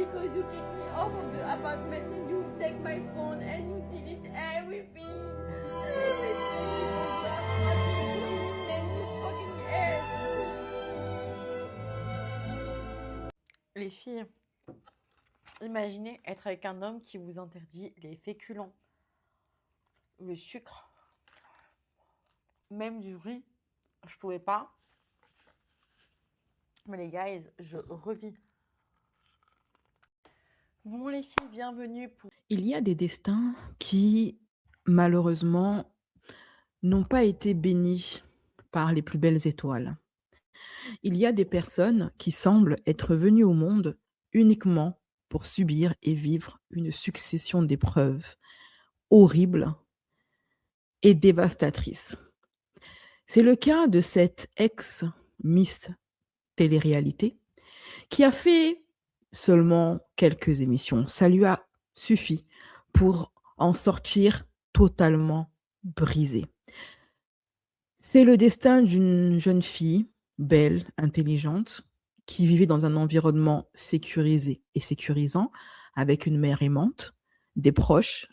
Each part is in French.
because you kicked me off of the apartment and you take my phone and you delete everything. Everything because you are fucking crazy man, you fucking ass. Les filles, imaginez être avec un homme qui vous interdit les féculents, le sucre, même du riz. Je pouvais pas. Mais les guys, je revis. Bon les filles, bienvenue pour... Il y a des destins qui, malheureusement, n'ont pas été bénis par les plus belles étoiles. Il y a des personnes qui semblent être venues au monde uniquement pour subir et vivre une succession d'épreuves horribles et dévastatrices. C'est le cas de cette ex-Miss télé-réalité qui a fait seulement quelques émissions. Ça lui a suffi pour en sortir totalement brisée. C'est le destin d'une jeune fille, belle, intelligente, qui vivait dans un environnement sécurisé et sécurisant, avec une mère aimante, des proches,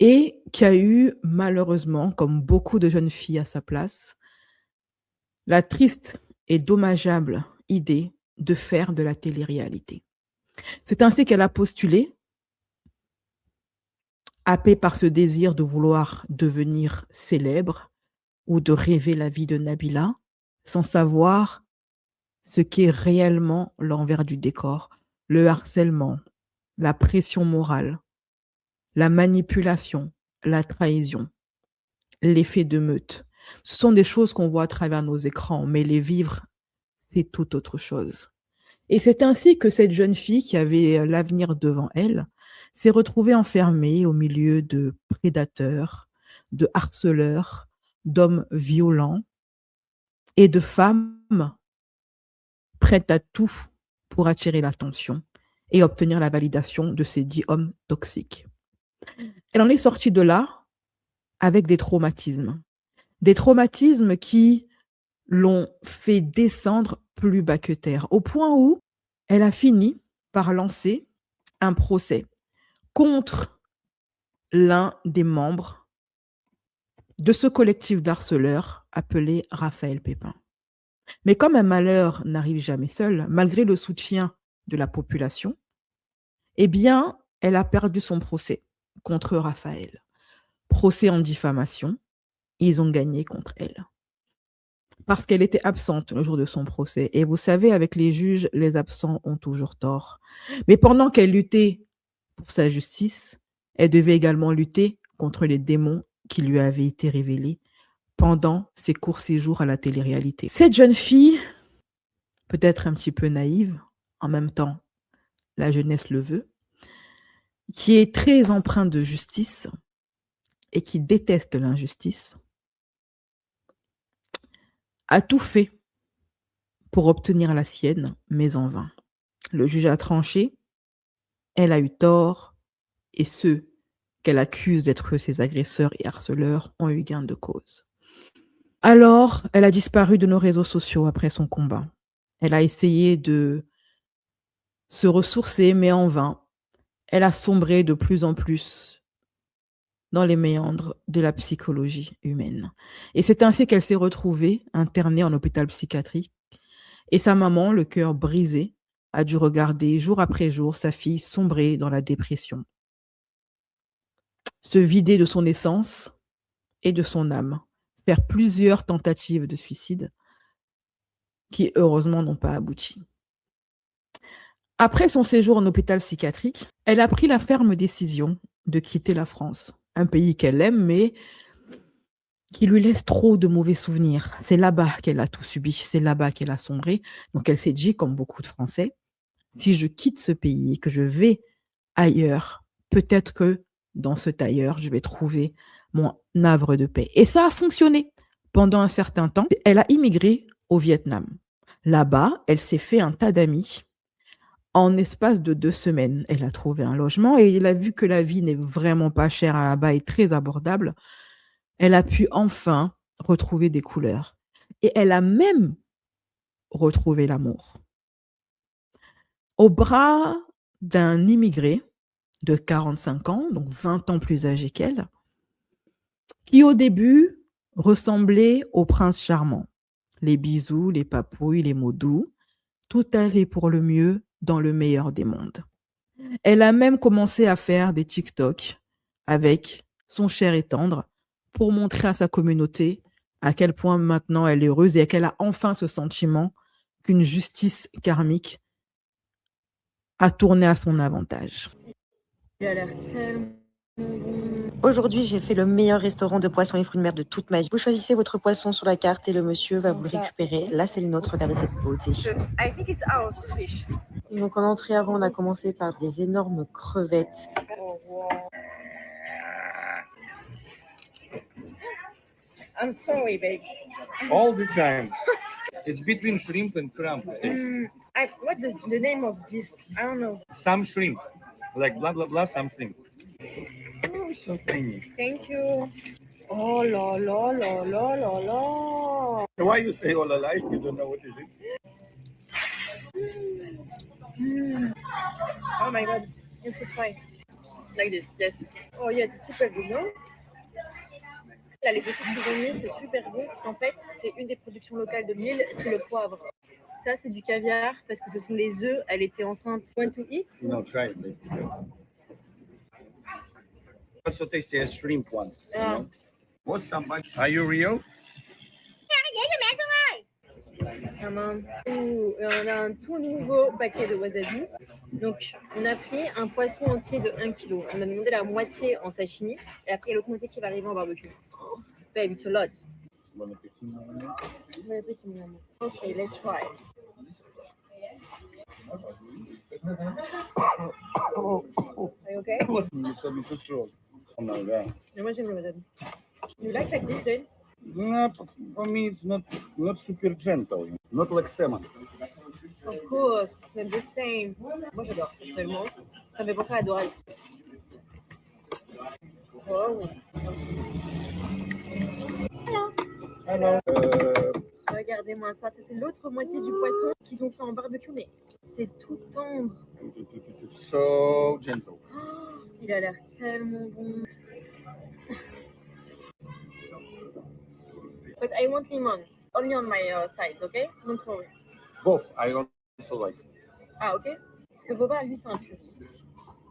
et qui a eu, malheureusement, comme beaucoup de jeunes filles à sa place, la triste et dommageable idée de faire de la télé-réalité. C'est ainsi qu'elle a postulé, happée par ce désir de vouloir devenir célèbre ou de rêver la vie de Nabila, sans savoir ce qu'est réellement l'envers du décor, le harcèlement, la pression morale, la manipulation, la trahison, l'effet de meute. Ce sont des choses qu'on voit à travers nos écrans, mais les vivre, c'est tout autre chose. Et c'est ainsi que cette jeune fille qui avait l'avenir devant elle s'est retrouvée enfermée au milieu de prédateurs, de harceleurs, d'hommes violents et de femmes prêtes à tout pour attirer l'attention et obtenir la validation de ces dits hommes toxiques. Elle en est sortie de là avec des traumatismes qui l'ont fait descendre plus bas que terre, au point où elle a fini par lancer un procès contre l'un des membres de ce collectif d'harceleurs appelé Raphaël Pépin. Mais comme un malheur n'arrive jamais seul, malgré le soutien de la population, eh bien, elle a perdu son procès contre Raphaël. Procès en diffamation, ils ont gagné contre elle. Parce qu'elle était absente le jour de son procès. Et vous savez, avec les juges, les absents ont toujours tort. Mais pendant qu'elle luttait pour sa justice, elle devait également lutter contre les démons qui lui avaient été révélés pendant ses courts séjours à la télé-réalité. Cette jeune fille, peut-être un petit peu naïve, en même temps, la jeunesse le veut, qui est très empreinte de justice et qui déteste l'injustice, a tout fait pour obtenir la sienne, mais en vain. Le juge a tranché, elle a eu tort, et ceux qu'elle accuse d'être ses agresseurs et harceleurs ont eu gain de cause. Alors, elle a disparu de nos réseaux sociaux après son combat. Elle a essayé de se ressourcer, mais en vain. Elle a sombré de plus en plus dans les méandres de la psychologie humaine. Et c'est ainsi qu'elle s'est retrouvée internée en hôpital psychiatrique. Et sa maman, le cœur brisé, a dû regarder jour après jour sa fille sombrer dans la dépression, se vider de son essence et de son âme, faire plusieurs tentatives de suicide qui, heureusement, n'ont pas abouti. Après son séjour en hôpital psychiatrique, elle a pris la ferme décision de quitter la France, un pays qu'elle aime, mais qui lui laisse trop de mauvais souvenirs. C'est là-bas qu'elle a tout subi, c'est là-bas qu'elle a sombré. Donc elle s'est dit, comme beaucoup de Français, si je quitte ce pays et que je vais ailleurs, peut-être que dans cet ailleurs, je vais trouver mon havre de paix. Et ça a fonctionné. Pendant un certain temps, elle a immigré au Vietnam. Là-bas, elle s'est fait un tas d'amis. En espace de 2 semaines, elle a trouvé un logement et elle a vu que la vie n'est vraiment pas chère là-bas et très abordable. Elle a pu enfin retrouver des couleurs. Et elle a même retrouvé l'amour. Au bras d'un immigré de 45 ans, donc 20 ans plus âgé qu'elle, qui au début ressemblait au prince charmant. Les bisous, les papouilles, les mots doux, tout allait pour le mieux dans le meilleur des mondes. Elle a même commencé à faire des TikTok avec son cher et tendre pour montrer à sa communauté à quel point maintenant elle est heureuse et qu'elle a enfin ce sentiment qu'une justice karmique a tourné à son avantage. Il a l'air tellement bon. Aujourd'hui, j'ai fait le meilleur restaurant de poissons et fruits de mer de toute ma vie. Vous choisissez votre poisson sur la carte et le monsieur va vous le récupérer. Là, c'est le nôtre. Regardez cette beauté. I think it's our fish. Donc, en entrée avant, on a commencé par des énormes crevettes. Oh, wow. I'm sorry, babe. All the time. It's between shrimp and crab. What is the name of this? I don't know. Some shrimp. Like blah, blah, blah, some shrimp. Oh, so tiny. Thank you. Oh la la la la la la. Why you say all alive? You don't know what is it? Oh my god, you should try. Like this, yes. Oh yes, it's super good, no? Là, les épices qu'ils ont mis, c'est super bon parce qu'en fait, c'est une des productions locales de l'île, c'est le poivre. Ça, c'est du caviar parce que ce sont les œufs. Elle était enceinte. Want to eat? No, try it. Not so tasty as shrimp one. You know? What's some much? Are you real? On a un tout nouveau paquet de wasabi. Donc, on a pris un poisson entier de 1 kg. On a demandé la moitié en sashimi. Et après, il y a l'autre moitié qui va arriver en barbecue. Oh, babe, it's a lot. Bon appétit, maman. Bon appétit, mon amour. Okay, let's try. Are you okay? What? You said me too strong. Oh my god. Et moi, j'aime le wasabi. You like this, babe? No, for me, it's not super gentle. Not like salmon. Of course, it's not the same. Moi, j'adore, personnellement. Ça me fait penser à Doralie. Wow. Hello. Regardez-moi ça, c'est l'autre moitié du poisson qu'ils ont fait en barbecue, mais c'est tout tendre. So gentle. Oh, il a l'air tellement bon. But I want lemon, only on my side, okay? Don't worry. Both, I also like. Ah, ok? Parce que Boba, lui, c'est un puriste.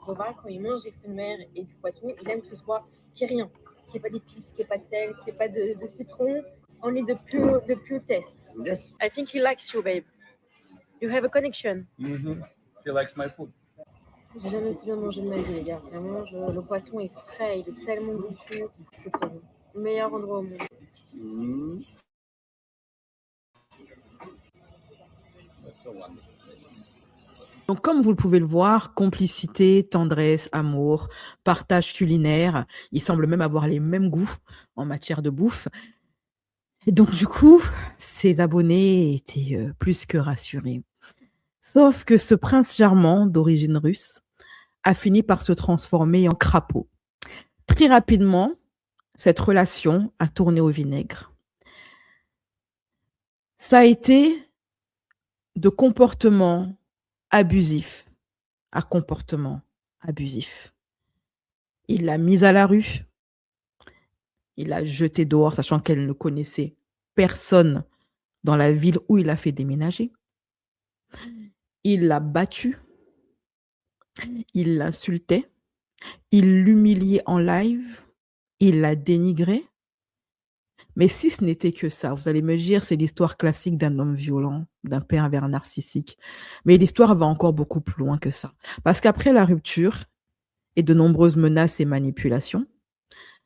Boba, quand il mange des fruits de mer et du poisson, il aime que ce soit qu'il n'y ait rien. Qu'il n'y ait pas d'épices, qu'il n'y ait pas de sel, qu'il n'y ait pas de citron. Only the pure taste. Yes. I think he likes you, babe. You have a connection. Mm-hmm. He likes my food. J'ai jamais aussi bien mangé de ma vie, les gars. Vraiment, le poisson est frais, il est tellement goûtu. C'est trop bon. Meilleur endroit au monde. Mm. That's so wonderful. Donc, comme vous le pouvez le voir, complicité, tendresse, amour, partage culinaire. Ils semblent même avoir les mêmes goûts en matière de bouffe. Et donc, du coup, ses abonnés étaient plus que rassurés. Sauf que ce prince charmant d'origine russe a fini par se transformer en crapaud. Très rapidement, cette relation a tourné au vinaigre. Ça a été de comportement abusif à comportement abusif. Il l'a mise à la rue. Il l'a jetée dehors, sachant qu'elle ne connaissait personne dans la ville où il a fait déménager. Il l'a battue. Il l'insultait. Il l'humiliait en live. Il la dénigrait. Mais si ce n'était que ça, vous allez me dire, c'est l'histoire classique d'un homme violent, d'un pervers narcissique. Mais l'histoire va encore beaucoup plus loin que ça. Parce qu'après la rupture et de nombreuses menaces et manipulations,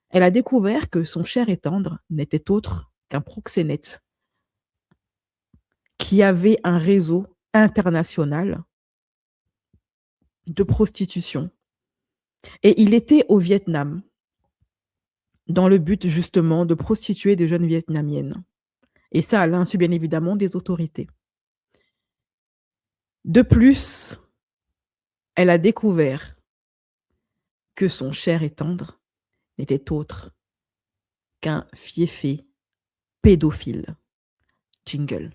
elle a découvert que son cher et tendre n'était autre qu'un proxénète qui avait un réseau international de prostitution. Et il était au Vietnam, dans le but justement de prostituer des jeunes vietnamiennes. Et ça à l'insu bien évidemment des autorités. De plus, elle a découvert que son cher et tendre n'était autre qu'un fiefé pédophile. Jingle.